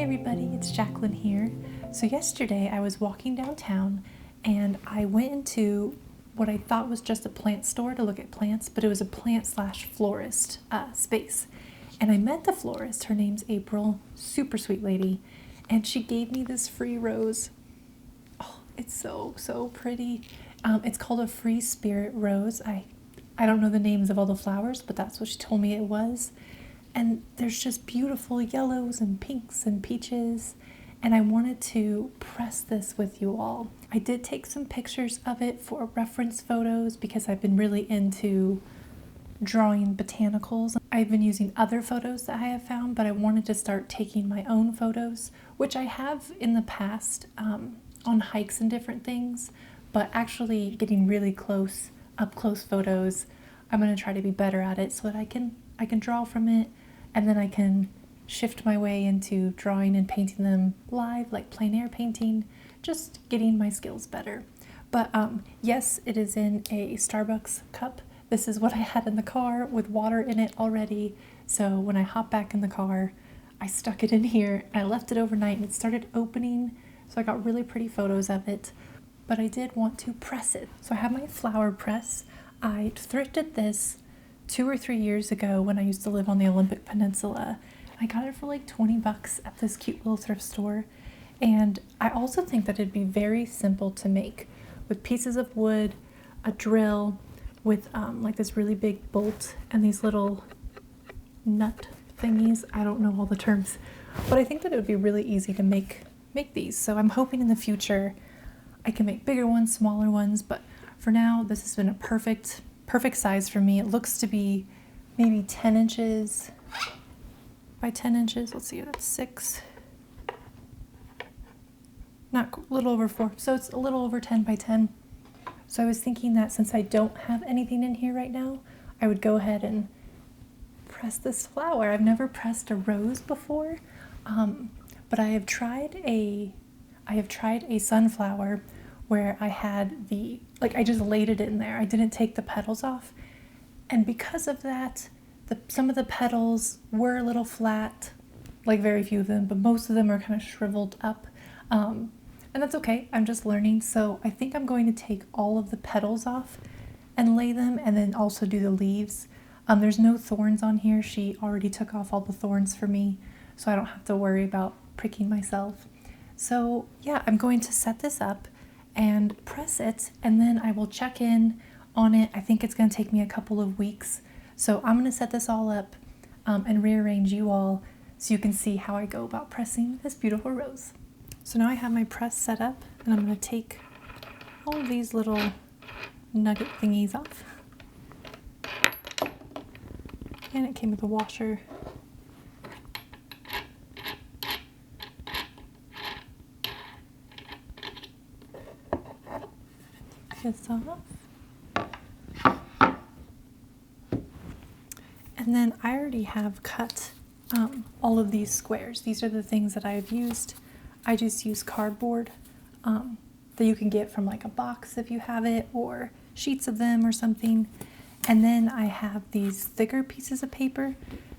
everybody, it's Jacqueline here. So yesterday I was walking downtown and I went into what I thought was just a plant store to look at plants, but it was a plant/florist space. And I met the florist. Her name's April, super sweet lady, and she gave me this free rose. Oh, it's so pretty. It's called a free spirit rose. I don't know the names of all the flowers, but that's what she told me it was. And there's just beautiful yellows and pinks and peaches. And I wanted to press this with you all. I did take some pictures of it for reference photos because I've been really into drawing botanicals. I've been using other photos that I have found, but I wanted to start taking my own photos, which I have in the past on hikes and different things, but actually getting really close, up close photos, I'm going to try to be better at it so that I can draw from it. And then I can shift my way into drawing and painting them live, like plein air painting, just getting my skills better. But yes, it is in a Starbucks cup. This is what I had in the car with water in it already. So when I hopped back in the car, I stuck it in here. I left it overnight and it started opening. So I got really pretty photos of it. But I did want to press it. So I have my flower press. I thrifted this 2 or 3 years ago when I used to live on the Olympic Peninsula. I got it for like 20 bucks at this cute little thrift store. And I also think that it'd be very simple to make with pieces of wood, a drill, with like this really big bolt and these little nut thingies. I don't know all the terms, but I think that it would be really easy to make these. So I'm hoping in the future I can make bigger ones, smaller ones, but for now this has been a perfect size for me. It looks to be maybe 10 inches by 10 inches. Let's see, that's 6. Not a little over 4. So it's a little over 10 by 10. So I was thinking that since I don't have anything in here right now, I would go ahead and press this flower. I've never pressed a rose before, but I have tried a sunflower where I had I just laid it in there. I didn't take the petals off. And because of that, some of the petals were a little flat, like very few of them, but most of them are kind of shriveled up. And that's okay. I'm just learning. So I think I'm going to take all of the petals off and lay them and then also do the leaves. There's no thorns on here. She already took off all the thorns for me, so I don't have to worry about pricking myself. So yeah, I'm going to set this up and press it, and then I will check in on it. I think it's going to take me a couple of weeks. So I'm going to set this all up and rearrange you all so you can see how I go about pressing this beautiful rose. So now I have my press set up, and I'm going to take all of these little nugget thingies off. And it came with a washer. This off. And then I already have cut all of these squares. These are the things that I've used. I just use cardboard that you can get from like a box if you have it, or sheets of them or something. And then I have these thicker pieces of paper.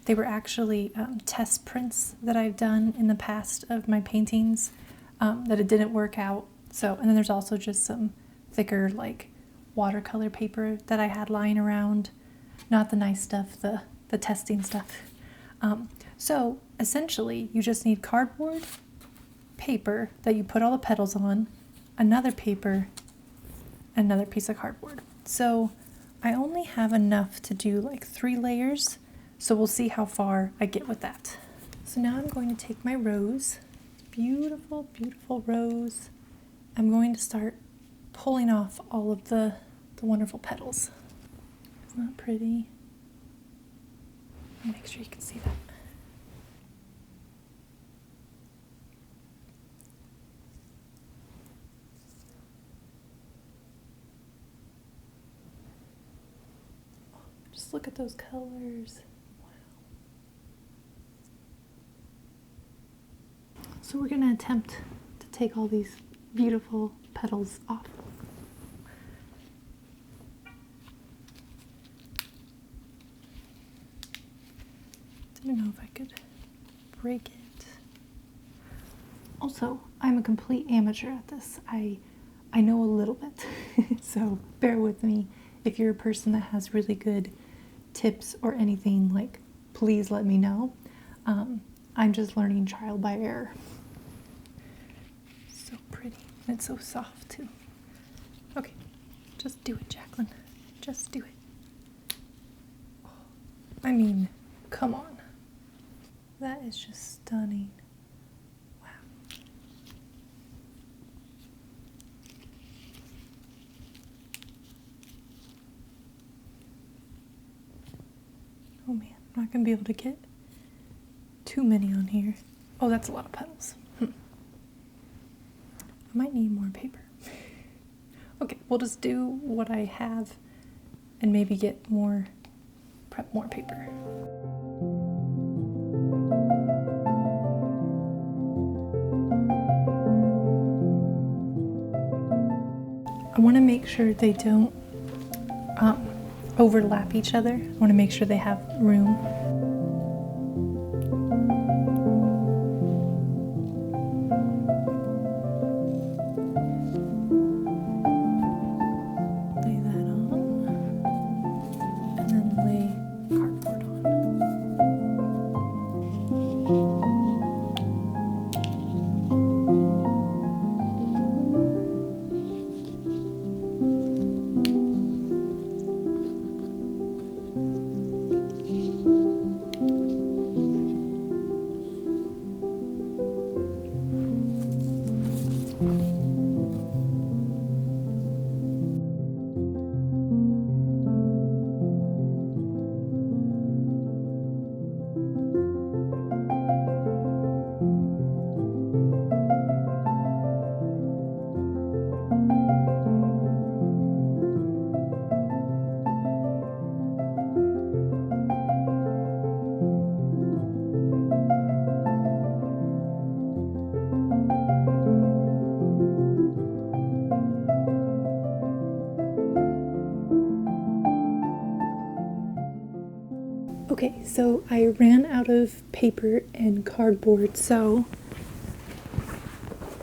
They were actually test prints that I've done in the past of my paintings that it didn't work out. So, and then there's also just some thicker like watercolor paper that I had lying around. Not the nice stuff, the testing stuff. So essentially you just need cardboard, paper that you put all the petals on, another paper, another piece of cardboard. So I only have enough to do like 3 layers, so we'll see how far I get with that. So now I'm going to take my rose, beautiful, beautiful rose. I'm going to start pulling off all of the wonderful petals. Isn't that pretty? Make sure you can see that. Just look at those colors. Wow. So we're going to attempt to take all these beautiful petals off. Didn't know if I could break it. Also, I'm a complete amateur at this. I know a little bit, so bear with me. If you're a person that has really good tips or anything, like, please let me know. I'm just learning trial by error. So pretty, and it's so soft too. Okay, just do it, Jacqueline. Just do it. I mean, come on. That is just stunning. Wow. Oh man, I'm not gonna be able to get too many on here. Oh, that's a lot of petals. I might need more paper. Okay, we'll just do what I have and maybe get more, prep more paper. I want to make sure they don't overlap each other. I want to make sure they have room. Lay that on, and then lay cardboard on. Okay, so I ran out of paper and cardboard, so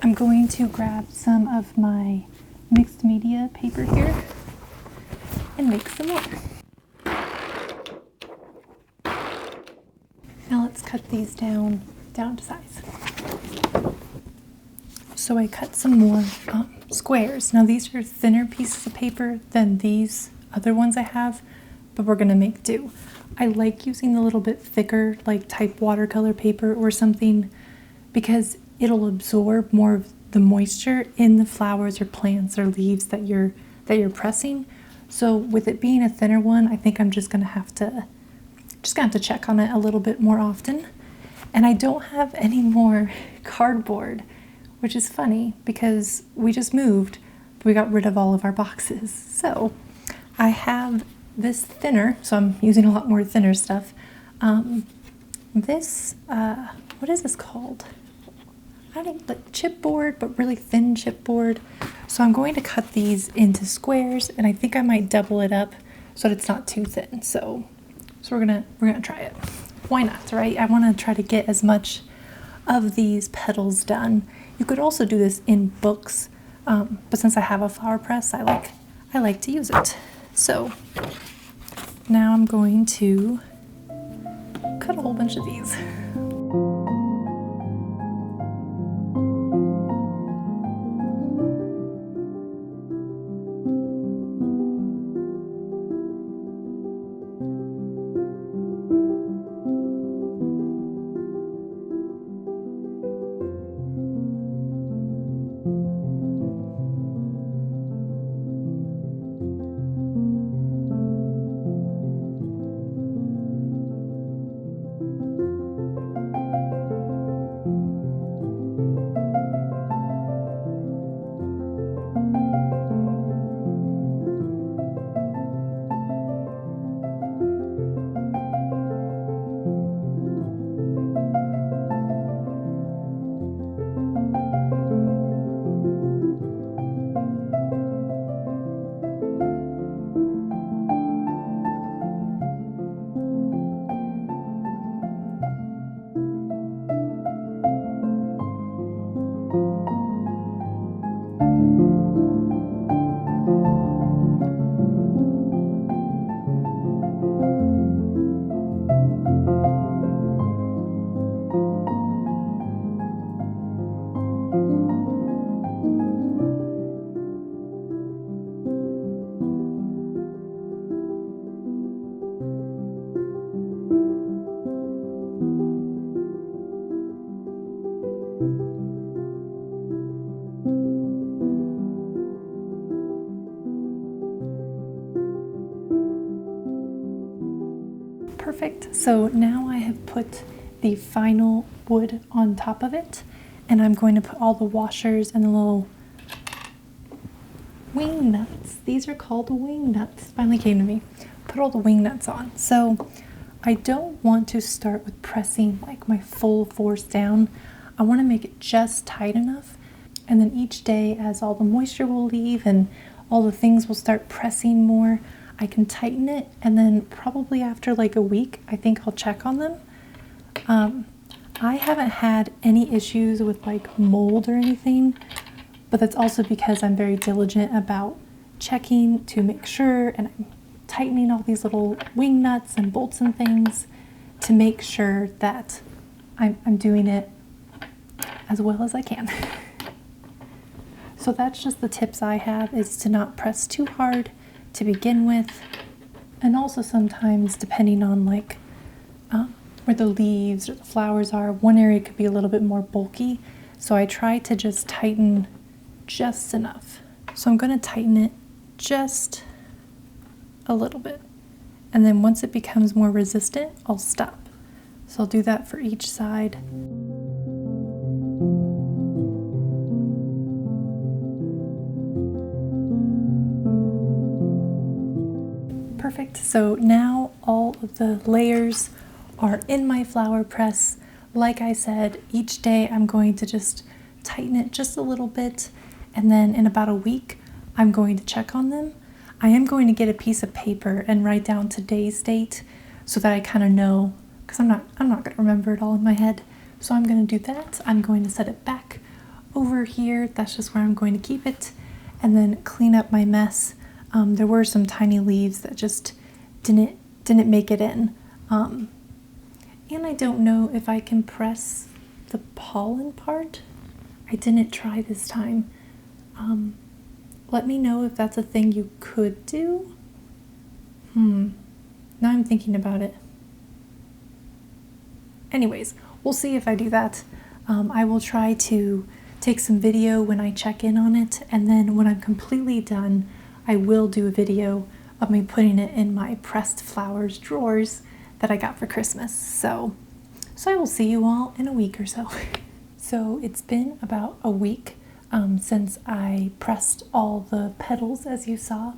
I'm going to grab some of my mixed media paper here and make some more. Now let's cut these down to size. So I cut some more squares. Now these are thinner pieces of paper than these other ones I have, but we're gonna make do. I like using the little bit thicker, like type watercolor paper or something, because it'll absorb more of the moisture in the flowers or plants or leaves that you're pressing. So with it being a thinner one, I think I'm just gonna have to check on it a little bit more often. And I don't have any more cardboard, which is funny because we just moved, but we got rid of all of our boxes. So I have this thinner, so I'm using a lot more thinner stuff. This, what is this called? I don't know, like chipboard, but really thin chipboard. So I'm going to cut these into squares, and I think I might double it up so that it's not too thin. So we're gonna try it. Why not, right? I want to try to get as much of these petals done. You could also do this in books, but since I have a flower press, I like to use it. So now I'm going to cut a whole bunch of these. Perfect. So now I have put the final wood on top of it, and I'm going to put all the washers and the little wing nuts. These are called wing nuts. Finally came to me. Put all the wing nuts on. So I don't want to start with pressing like my full force down. I want to make it just tight enough, and then each day as all the moisture will leave and all the things will start pressing more, I can tighten it, and then probably after like a week I think I'll check on them. I haven't had any issues with like mold or anything, but that's also because I'm very diligent about checking to make sure, and I'm tightening all these little wing nuts and bolts and things to make sure that I'm doing it as well as I can. So that's just the tips I have, is to not press too hard to begin with, and also sometimes depending on like where the leaves or the flowers are, one area could be a little bit more bulky, so I try to just tighten just enough. So I'm going to tighten it just a little bit, and then once it becomes more resistant, I'll stop. So I'll do that for each side. Perfect. So now all of the layers are in my flower press. Like I said, each day I'm going to just tighten it just a little bit, and then in about a week I'm going to check on them. I am going to get a piece of paper and write down today's date so that I kind of know, because I'm not going to remember it all in my head. So I'm going to do that. I'm going to set it back over here. That's just where I'm going to keep it, and then clean up my mess. There were some tiny leaves that just didn't make it in. And I don't know if I can press the pollen part. I didn't try this time. Let me know if that's a thing you could do. Now I'm thinking about it. Anyways, we'll see if I do that. I will try to take some video when I check in on it, and then when I'm completely done, I will do a video of me putting it in my pressed flowers drawers that I got for Christmas. So I will see you all in a week or so. So it's been about a week since I pressed all the petals, as you saw.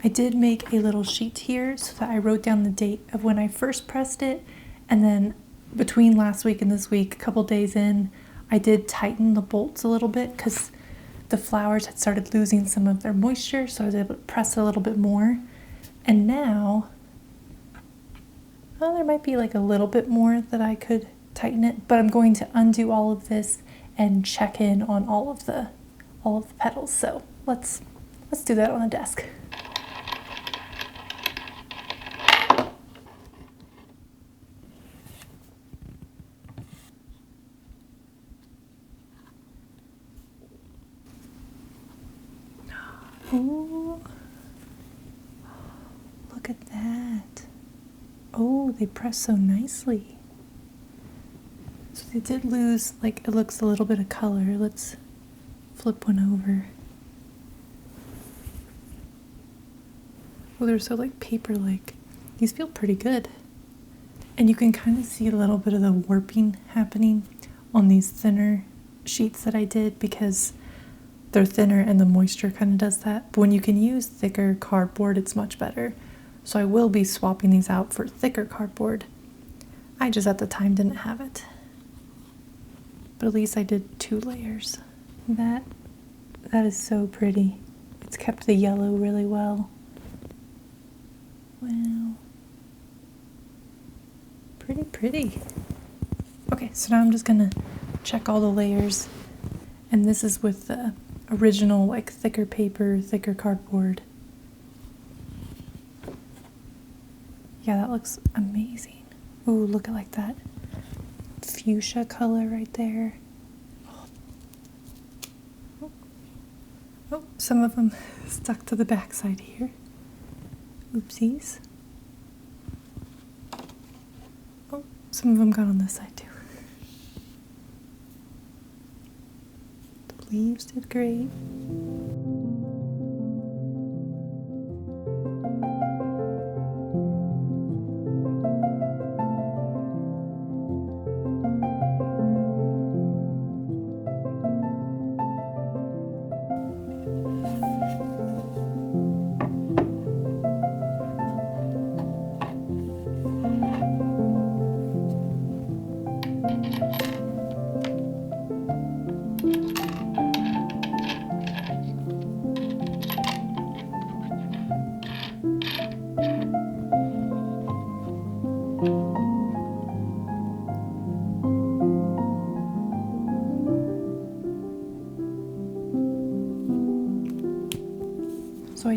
I did make a little sheet here so that I wrote down the date of when I first pressed it, and then between last week and this week, a couple days in, I did tighten the bolts a little bit because the flowers had started losing some of their moisture, so I was able to press a little bit more. And now, well, there might be like a little bit more that I could tighten it, but I'm going to undo all of this and check in on all of the petals. So let's do that on the desk. Ooh, look at that. Oh, they press so nicely. So they did lose, like, it looks a little bit of color. Let's flip one over. Oh, they're so like paper-like. These feel pretty good. And you can kind of see a little bit of the warping happening on these thinner sheets that I did because they're thinner and the moisture kind of does that. But when you can use thicker cardboard, it's much better. So I will be swapping these out for thicker cardboard. I just at the time didn't have it. But at least I did 2 layers. That is so pretty. It's kept the yellow really well. Wow. Pretty. Okay, so now I'm just gonna check all the layers. And this is with the original, like, thicker paper, thicker cardboard. Yeah, that looks amazing. Ooh, look at like that fuchsia color right there. Oh, some of them stuck to the backside here. Oopsies. Oh, some of them got on this side too. The leaves did great.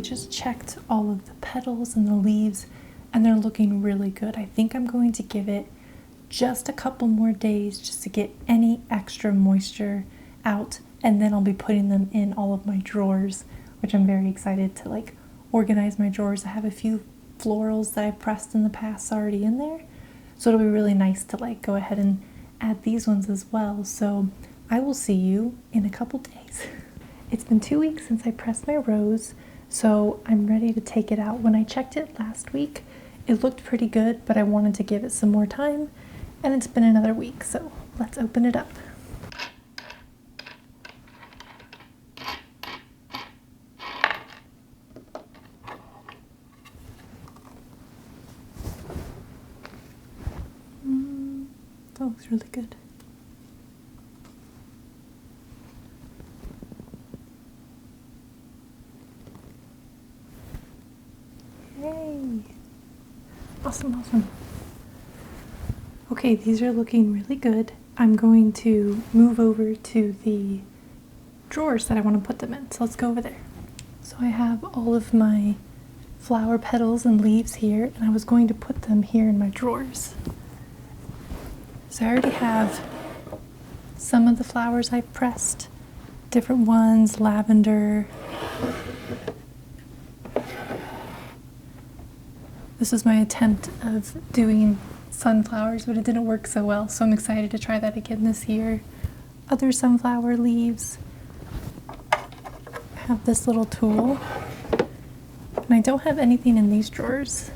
I just checked all of the petals and the leaves, and they're looking really good. I think I'm going to give it just a couple more days just to get any extra moisture out, and then I'll be putting them in all of my drawers, which I'm very excited to like organize my drawers. I have a few florals that I've pressed in the past already in there, so it'll be really nice to like go ahead and add these ones as well. So I will see you in a couple days. It's been 2 weeks since I pressed my rose, so I'm ready to take it out. When I checked it last week, it looked pretty good, but I wanted to give it some more time, and it's been another week, so let's open it up. That looks really good. Yay! Awesome, awesome. Okay, these are looking really good. I'm going to move over to the drawers that I want to put them in. So let's go over there. So I have all of my flower petals and leaves here, and I was going to put them here in my drawers. So I already have some of the flowers I pressed, different ones, lavender. This is my attempt of doing sunflowers, but it didn't work so well, so I'm excited to try that again this year. Other sunflower leaves. I have this little tool, and I don't have anything in these drawers.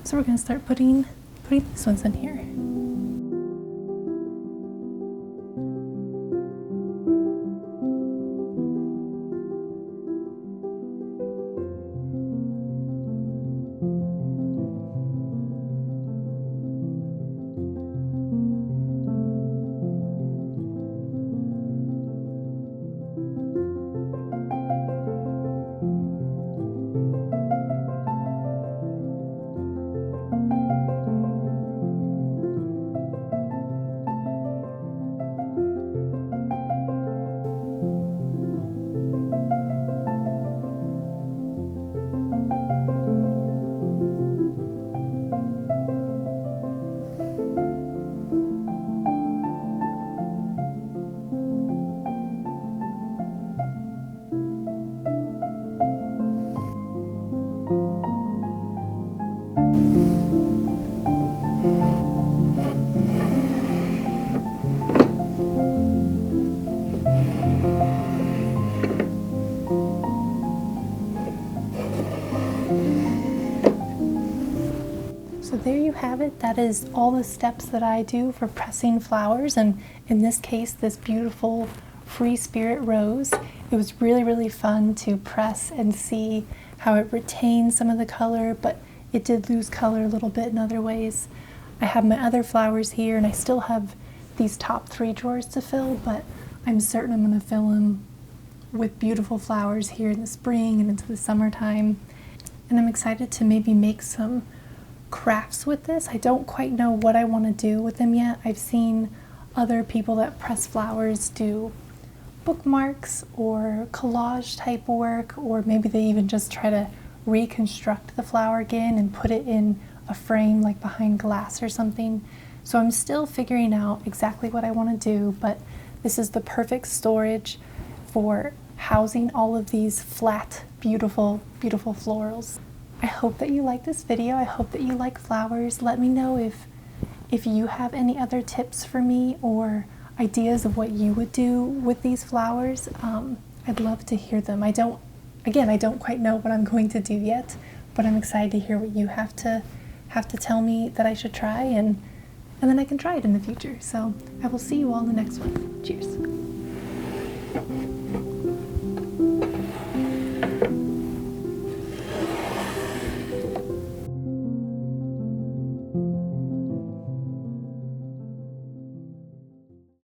So we're going to start putting these ones in here. So there you have it. That is all the steps that I do for pressing flowers, and in this case, this beautiful Free Spirit rose. It was really, really fun to press and see how it retained some of the color, but it did lose color a little bit in other ways. I have my other flowers here, and I still have these top 3 drawers to fill, but I'm certain I'm going to fill them with beautiful flowers here in the spring and into the summertime. And I'm excited to maybe make some crafts with this. I don't quite know what I want to do with them yet. I've seen other people that press flowers do bookmarks or collage type work, or maybe they even just try to reconstruct the flower again and put it in a frame like behind glass or something. So I'm still figuring out exactly what I want to do, but this is the perfect storage for housing all of these flat, beautiful, beautiful florals. I hope that you like this video. I hope that you like flowers. Let me know if you have any other tips for me or ideas of what you would do with these flowers. I'd love to hear them. I don't quite know what I'm going to do yet, but I'm excited to hear what you have to tell me that I should try, and then I can try it in the future. So I will see you all in the next one. Cheers.